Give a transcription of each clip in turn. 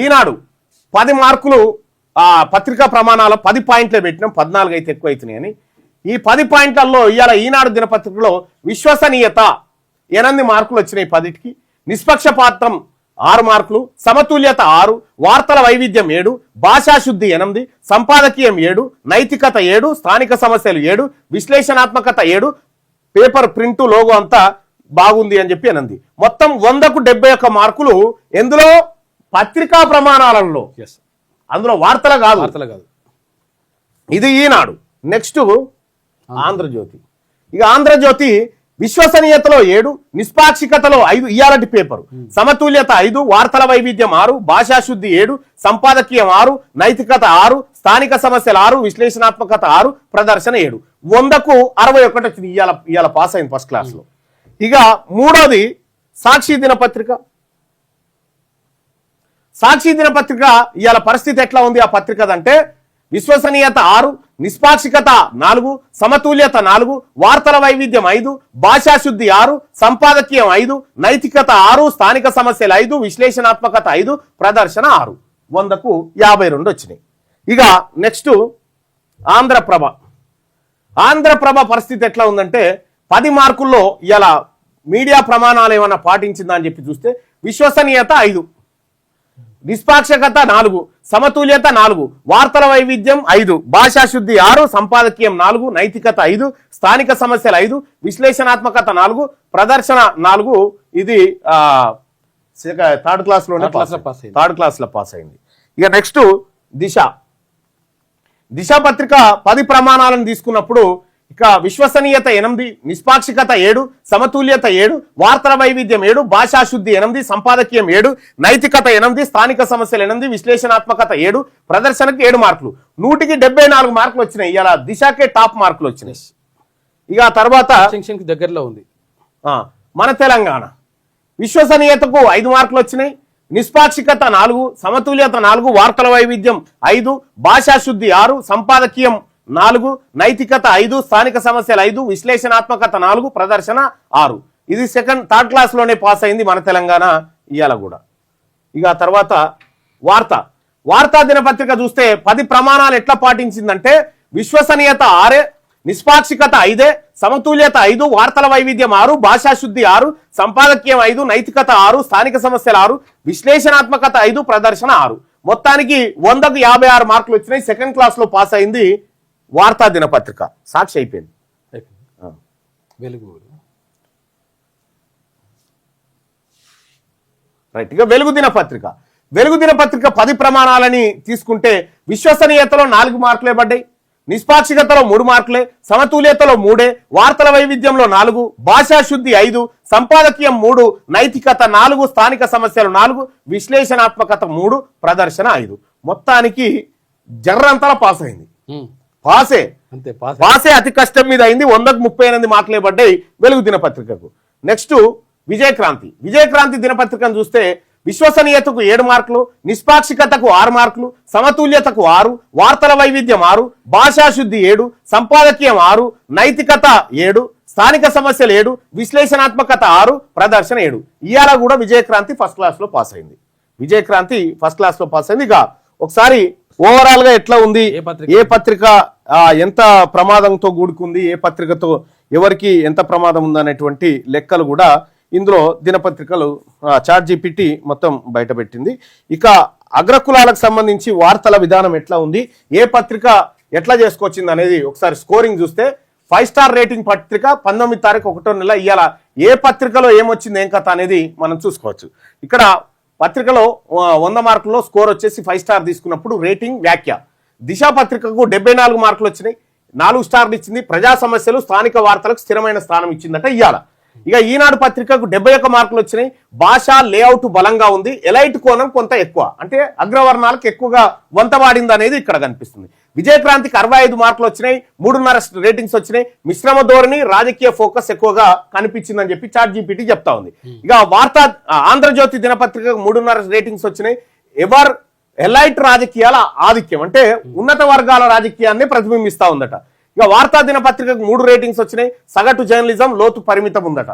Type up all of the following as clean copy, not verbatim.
ఈనాడు 10 మార్కులు పత్రికా ప్రమాణాల 10 పాయింట్లే పెట్టినాం, 14 అయితే ఎక్కువ అవుతున్నాయని. ఈ 10 పాయింట్లలో ఇవాళ ఈనాడు దినపత్రికలో విశ్వసనీయత 8 మార్కులు వచ్చినాయి 10కి, నిష్పక్షపాతం 6 మార్కులు, సమతుల్యత 6, వార్తల వైవిధ్యం 7, భాషాశుద్ధి 8, సంపాదకీయం 7, నైతికత 7, స్థానిక సమస్యలు 7, విశ్లేషణాత్మకత 7, పేపర్ ప్రింట్ లోగో అంతా బాగుంది అని చెప్పి అనంది. మొత్తం 100కు 71 మార్కులు ఎందులో పత్రికా ప్రమాణాలలో, అందులో వార్తలు కాదు. ఇది ఈనాడు. నెక్స్ట్ ఆంధ్రజ్యోతి. ఇక ఆంధ్రజ్యోతి విశ్వసనీయతలో 7, నిష్పాక్షికతలో 5, ఇయాలటి పేపరు, సమతుల్యత 5, వార్తల వైవిధ్యం 6, భాషాశుద్ధి 7, సంపాదకీయం 6, నైతికత 6, స్థానిక సమస్యలు 6, విశ్లేషణాత్మకత 6, ప్రదర్శన 7. 100కు 61 వచ్చింది. ఇవాళ పాస్ అయింది ఫస్ట్ క్లాస్ లో. ఇక మూడోది సాక్షి దినపత్రిక. సాక్షి దినపత్రిక ఇవాళ పరిస్థితి ఎట్లా ఉంది ఆ పత్రికదంటే, విశ్వసనీయత 6, నిష్పాక్షికత 4, సమతుల్యత 4, వార్తల వైవిధ్యం 5, భాషాశుద్ధి 6, సంపాదకీయం 5, నైతికత 6, స్థానిక సమస్యలు 5, విశ్లేషణాత్మకత 5, ప్రదర్శన 6. 100కు 52 వచ్చినాయి. ఇక నెక్స్ట్ ఆంధ్రప్రభ. ఆంధ్రప్రభ పరిస్థితి ఎట్లా ఉందంటే, 10 మార్కుల్లో ఇలా మీడియా ప్రమాణాలు ఏమన్నా పాటించిందా అని చెప్పి చూస్తే, విశ్వసనీయత 5, నిష్పాక్షకత 4, సమతుల్యత 4, వార్తల వైవిధ్యం 5, భాషాశుద్ధి 6, సంపాదకీయం 4, నైతికత 5, స్థానిక సమస్యలు 5, విశ్లేషణాత్మకత 4, ప్రదర్శన 4. ఇది థర్డ్ క్లాస్ లో పాస్ అయింది. ఇక నెక్స్ట్ దిశ. దిశ పత్రిక 10 ప్రమాణాలను తీసుకున్నప్పుడు ఇక విశ్వసనీయత 8, నిష్పాక్షికత 7, సమతుల్యత 7, వార్తల వైవిధ్యం 7, భాషాశుద్ధి 8, సంపాదకీయం 7, నైతికత 8, స్థానిక సమస్యలు 8, విశ్లేషణాత్మకత 7, ప్రదర్శనకు 7 మార్కులు. 100కి 74 మార్కులు వచ్చినాయి. ఇలా దిశకే టాప్ మార్కులు వచ్చినాయి. ఇక తర్వాత దగ్గరలో ఉంది మన తెలంగాణ. విశ్వసనీయతకు 5 మార్కులు వచ్చినాయి, నిష్పాక్షికత 4, సమతుల్యత 4, వార్తల వైవిధ్యం 5, భాషాశుద్ధి 6, సంపాదకీయం 4, నైతికత 5, స్థానిక సమస్యలు 5, విశ్లేషణాత్మకత 4, ప్రదర్శన 6. ఇది థర్డ్ క్లాస్ లోనే పాస్ అయింది మన తెలంగాణ ఇయాల కూడా. ఇక తర్వాత వార్తా దినపత్రిక చూస్తే 10 ప్రమాణాలు ఎట్లా పాటించిందంటే, విశ్వసనీయత 6, నిష్పాక్షికత 5, సమతుల్యత 5, వార్తల వైవిధ్యం 6, భాషాశుద్ధి 6, సంపాదకీయం 5, నైతికత 6, స్థానిక సమస్యలు 6, విశ్లేషణాత్మకత 5, ప్రదర్శన 6. మొత్తానికి 100కు 56 మార్కులు వచ్చినాయి. సెకండ్ క్లాస్ లో పాస్ అయింది వార్తా దినపత్రిక. సాక్షి అయిపోయింది. రైట్. ఇక వెలుగు దినపత్రిక. 10 ప్రమాణాలని తీసుకుంటే విశ్వసనీయతలో 4 మార్కులే పడ్డాయి, నిష్పాక్షికతలో 3 మార్కులే, సమతుల్యతలో 3, వార్తల వైవిధ్యంలో 4, భాషాశుద్ధి 5, సంపాదకీయం 3, నైతికత 4, స్థానిక సమస్యలు 4, విశ్లేషణాత్మకత 3, ప్రదర్శన 5. మొత్తానికి జర్రంతలా పాస్ అయింది. పాసే అతి కష్టం మీద అయింది. 100కు 38 మార్కులే పడ్డాయి వెలుగు దినపత్రికకు. నెక్స్ట్ విజయక్రాంతి దినపత్రికను చూస్తే, విశ్వసనీయతకు 7 మార్కులు, నిష్పాక్షికతకు 6 మార్కులు, సమతుల్యతకు 6, వార్తల వైవిధ్యం 6, భాషాశుద్ధి 7, సంపాదకీయం 6, నైతికత 7, స్థానిక సమస్యలు 7, విశ్లేషణాత్మకత 6, ప్రదర్శన 7. ఇవాళ కూడా విజయక్రాంతి ఫస్ట్ క్లాస్ లో పాస్ అయింది. ఇక ఒకసారి ఓవరాల్ గా ఎట్లా ఉంది, ఏ పత్రిక ఎంత ప్రమాదంతో కూడుకుంది, ఏ పత్రికతో ఎవరికి ఎంత ప్రమాదం ఉందనేటువంటి లెక్కలు కూడా ఇందులో దినపత్రికలు ChatGPT మొత్తం బయటపెట్టింది. ఇక అగ్రకులాలకు సంబంధించి వార్తల విధానం ఎట్లా ఉంది, ఏ పత్రిక ఎట్లా చేసుకొచ్చింది అనేది ఒకసారి స్కోరింగ్ చూస్తే, 5 స్టార్ రేటింగ్ పత్రిక 19 తారీఖు 1వ నెల ఇవాళ ఏ పత్రికలో ఏమొచ్చింది ఏం కథ అనేది మనం చూసుకోవచ్చు. ఇక్కడ పత్రికలో 100 మార్కుల్లో స్కోర్ వచ్చేసి 5 స్టార్ తీసుకున్నప్పుడు రేటింగ్ వ్యాఖ్య. దిశ పత్రికకు 74 మార్కులు వచ్చినాయి, 4 స్టార్లు ఇచ్చింది. ప్రజా సమస్యలు, స్థానిక వార్తలకు స్థిరమైన స్థానం ఇచ్చిందట ఇవాళ. ఇక ఈనాడు పత్రికకు 71 మార్కులు వచ్చినాయి, భాష లేఅవుట్ బలంగా ఉంది, ఎలైట్ కోణం కొంత ఎక్కువ, అంటే అగ్రవర్ణాలకు ఎక్కువగా వంతవాడింది అనేది ఇక్కడ కనిపిస్తుంది. విజయక్రాంతికి 65 మార్కులు వచ్చినాయి, 3.5 రేటింగ్స్ వచ్చినాయి, మిశ్రమ ధోరణి, రాజకీయ ఫోకస్ ఎక్కువగా కనిపించిందని చెప్పి ChatGPT చెప్తా ఉంది. ఇక ఆంధ్రజ్యోతి దినపత్రికకు 3.5 రేటింగ్స్ వచ్చినాయి, ఎలైట్ రాజకీయాల ఆధిక్యం, అంటే ఉన్నత వర్గాల రాజకీయాన్ని ప్రతిబింబిస్తా ఉందట. ఇక వార్తా దినపత్రికకు 3 రేటింగ్స్ వచ్చినాయి, సగటు జర్నలిజం లోతు పరిమితం ఉందట.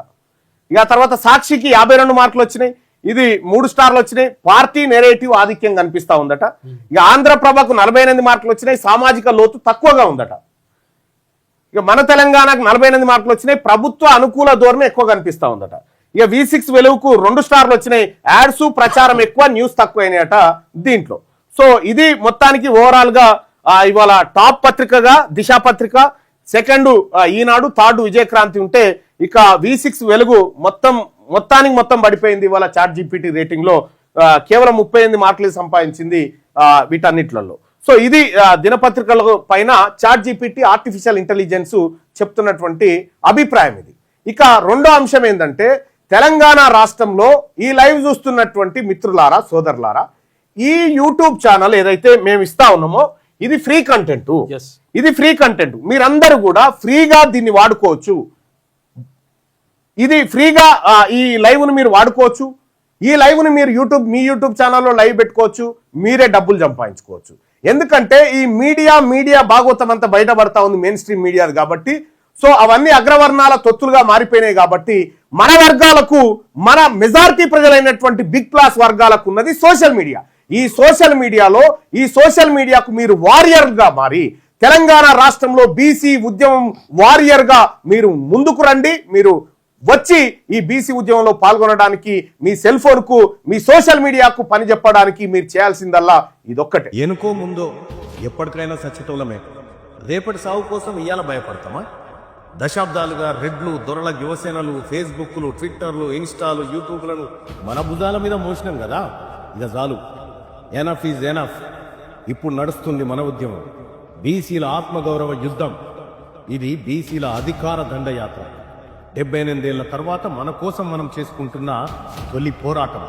ఇక తర్వాత సాక్షికి 52 మార్కులు వచ్చినాయి, ఇది 3 స్టార్లు వచ్చినాయి. పార్టీ నెరేటివ్ ఆధిక్యం కనిపిస్తా ఉందట. ఇక ఆంధ్రప్రభకు 48 మార్కులు వచ్చినాయి. సామాజిక లోతు తక్కువగా ఉందట. ఇక మన తెలంగాణకు 48 మార్కులు వచ్చినాయి. ప్రభుత్వ అనుకూల ధోరణి ఎక్కువ కనిపిస్తా ఉందట. ఇక V6 వెలుగుకు 2 స్టార్లు వచ్చినాయి. యాడ్స్ ప్రచారం ఎక్కువ, న్యూస్ తక్కువైనాయట దీంట్లో. సో ఇది మొత్తానికి ఓవరాల్ గా ఇవాళ టాప్ పత్రికగా దిశ పత్రిక, సెకండ్ ఈనాడు, థర్డ్ విజయక్రాంతి ఉంటే ఇక V6 వెలుగు మొత్తం పడిపోయింది. ఇవాళ ChatGPT రేటింగ్ లో కేవలం 38 మార్కులు సంపాదించింది వీటన్నిట్లలో. సో ఇది దినపత్రికల పైన ChatGPT ఆర్టిఫిషియల్ ఇంటెలిజెన్స్ చెప్తున్నటువంటి అభిప్రాయం ఇది. ఇక రెండో అంశం ఏంటంటే తెలంగాణ రాష్ట్రంలో ఈ లైవ్ చూస్తున్నటువంటి మిత్రులారా, సోదరులారా, ఈ యూట్యూబ్ ఛానల్ ఏదైతే మేము ఇస్తా ఉన్నామో ఇది ఫ్రీ కంటెంట్. ఇది ఫ్రీ కంటెంట్. మీరందరూ కూడా ఫ్రీగా దీన్ని వాడుకోవచ్చు. ఇది ఫ్రీగా ఈ లైవ్ ను మీరు వాడుకోవచ్చు. ఈ లైవ్ ను మీరు మీ యూట్యూబ్ ఛానల్లో లైవ్ పెట్టుకోవచ్చు. మీరే డబ్బులు సంపాదించుకోవచ్చు. ఎందుకంటే ఈ మీడియా భాగవతం అంతా బయటపడతా ఉంది, మెయిన్ స్ట్రీమ్ మీడియా కాబట్టి. సో అవన్నీ అగ్రవర్ణాల తొత్తులుగా మారిపోయినాయి కాబట్టి మన వర్గాలకు, మన మెజారిటీ ప్రజలైనటువంటి బిగ్ క్లాస్ వర్గాలకు ఉన్నది సోషల్ మీడియా. ఈ సోషల్ మీడియాకు మీరు వారియర్ గా మారి తెలంగాణ రాష్ట్రంలో బీసీ ఉద్యమం వారియర్ గా మీరు ముందుకు రండి. మీరు వచ్చి ఈ బీసీ ఉద్యమంలో పాల్గొనడానికి మీ సెల్ ఫోన్ కు, మీ సోషల్ మీడియాకు పని చెప్పడానికి మీరు చేయాల్సిందల్లా ఇదొక్కటే. ఎనుకో ముందో ఎప్పటికైనా సచ్చితోలమే. రేపటి సాగు కోసం ఇయ్యాల భయపడతామా? దశాబ్దాలుగా రెడ్లు, దొరల యువసేనలు, ఫేస్బుక్లు, ట్విట్టర్లు, ఇన్స్టాలు, యూట్యూబ్లను మన భుజాల మీద మోసినాం కదా. ఇక చాలు, ఎనఫ్ ఈజ్ ఎనఫ్. ఇప్పుడు నడుస్తుంది మన ఉద్యమం, బీసీల ఆత్మగౌరవ యుద్ధం. ఇది బీసీల అధికార దండయాత్ర. 78 ఏళ్ల తర్వాత మన కోసం మనం చేసుకుంటున్న తొలి పోరాటం.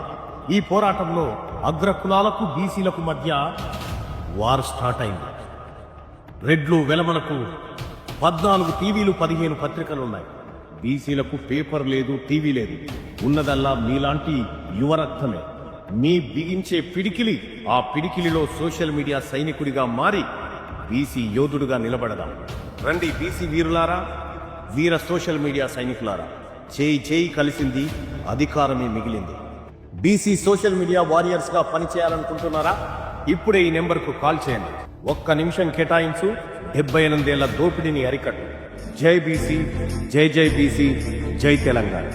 ఈ పోరాటంలో అగ్రకులాలకు, బీసీలకు మధ్య వార్ స్టార్ట్ అయింది. రెడ్లు వెలమలకు 14 టీవీలు, 15 పత్రికలున్నాయి. బీసీలకు పేపర్ లేదు, టీవీ లేదు. ఉన్నదల్లా మీలాంటి యువరక్తమే. మీ బిగించే పిడికిలి, ఆ పిడికిలిలో సోషల్ మీడియా సైనికుడిగా మారి బీసీ యోధుడుగా నిలబడదాం. రండి బీసీ వీరులారా, వీర సోషల్ మీడియా సైనికులారా. చేయి కలిసింది, అధికారమే మిగిలింది. బీసీ సోషల్ మీడియా వారియర్స్ గా పనిచేయాలనుకుంటున్నారా? ఇప్పుడే ఈ నెంబర్కు కాల్ చేయండి. 1 నిమిషం కేటాయించు. 78 ఏళ్ల దోపిడీని అరికట్టు. జై బీసీ, జై బీసీ, జై తెలంగాణ.